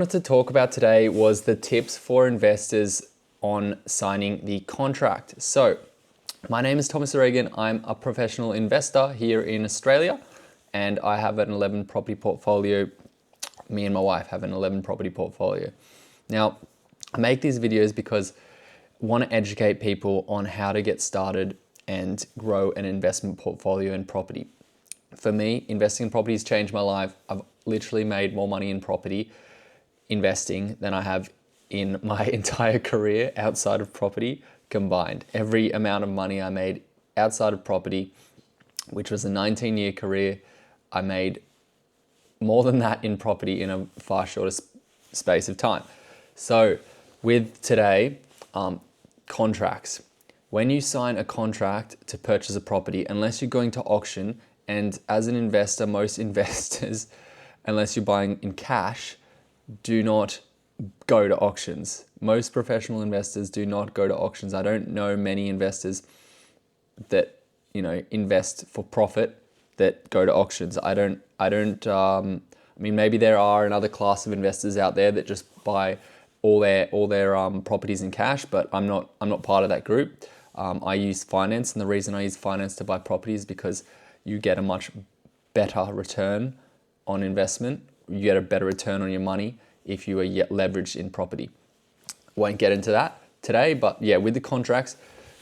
What I wanted to talk about today was the tips for investors on signing the contract. So, my name is Thomas O'Regan. I'm a professional investor here in Australia, and I have an 11 property portfolio. Me and my wife have an 11 property portfolio. Now, I make these videos because I want to educate people on how to get started and grow an investment portfolio in property. For me, investing in property has changed my life. I've literally made more money in property investing than I have in my entire career outside of property combined. Every amount of money I made outside of property, which was a 19-year career, I made more than that in property in a far shorter space of time. So with today, contracts. When you sign a contract to purchase a property, unless you're going to auction, and as an investor, most investors, unless you're buying in cash, do not go to auctions. Most professional investors do not go to auctions. I don't know many investors that, invest for profit that go to auctions. I mean, maybe there are another class of investors out there that just buy all their properties in cash, but I'm not part of that group. I use finance, and the reason I use finance to buy properties is because you get a much better return on investment. You get a better return on your money if you are yet leveraged in property. Won't get into that today, but yeah, with the contracts,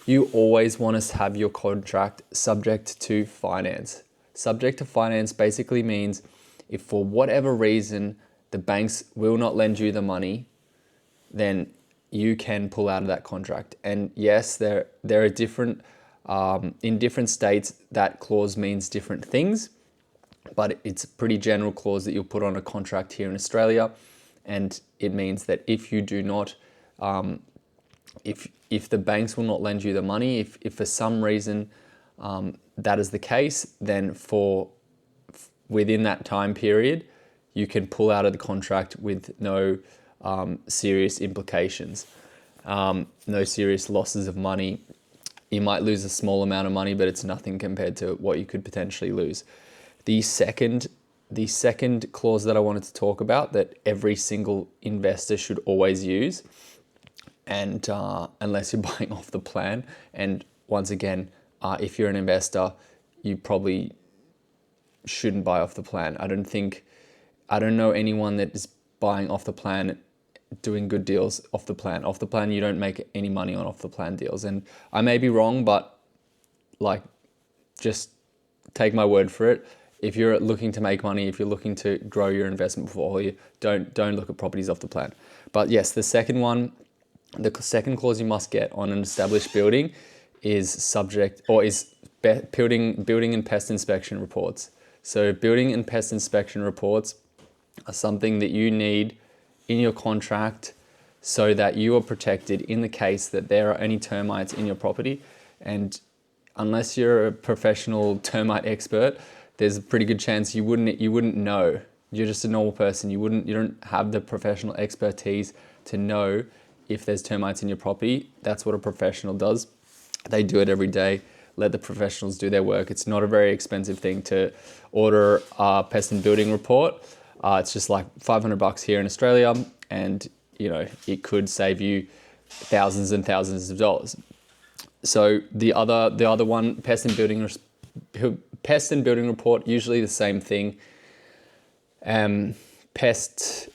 you always want to have your contract subject to finance. Subject to finance basically means if for whatever reason the banks will not lend you the money, then you can pull out of that contract. And yes, there are different, in different states, that clause means different things, but it's a pretty general clause that you'll put on a contract here in Australia. And it means that if you do not, if the banks will not lend you the money, if for some reason that is the case, then within that time period, you can pull out of the contract with no serious implications, no serious losses of money. You might lose a small amount of money, but it's nothing compared to what you could potentially lose. The second clause that I wanted to talk about that every single investor should always use, and unless you're buying off the plan, and once again, if you're an investor, you probably shouldn't buy off the plan. I don't know anyone that is buying off the plan, doing good deals off the plan. Off the plan, you don't make any money on off the plan deals. And I may be wrong, but just take my word for it. If you're looking to make money, if you're looking to grow your investment portfolio, don't look at properties off the plan. But yes, the second clause you must get on an established building is building and pest inspection reports. So building and pest inspection reports are something that you need in your contract so that you are protected in the case that there are any termites in your property. And unless you're a professional termite expert, there's a pretty good chance you wouldn't know. You're just a normal person. You don't have the professional expertise to know if there's termites in your property. That's what a professional does. They do it every day. Let the professionals do their work. It's not a very expensive thing to order a pest and building report. It's just like $500 here in Australia, and it could save you thousands and thousands of dollars. So the other one, pest and building report, usually the same thing. Pest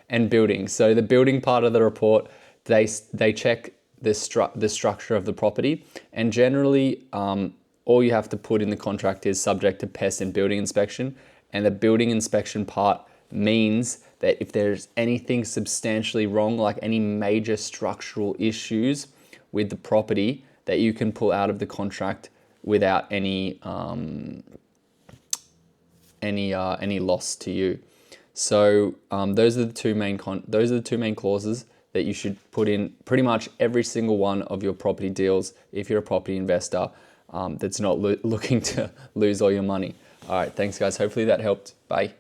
and building. So the building part of the report, they check the structure of the property, and generally all you have to put in the contract is subject to pest and building inspection. And the building inspection part means that if there's anything substantially wrong, like any major structural issues with the property, that you can pull out of the contract without any loss to you. So those are the two main clauses that you should put in pretty much every single one of your property deals if you're a property investor that's not looking to lose all your money. All right, thanks guys. Hopefully that helped. Bye.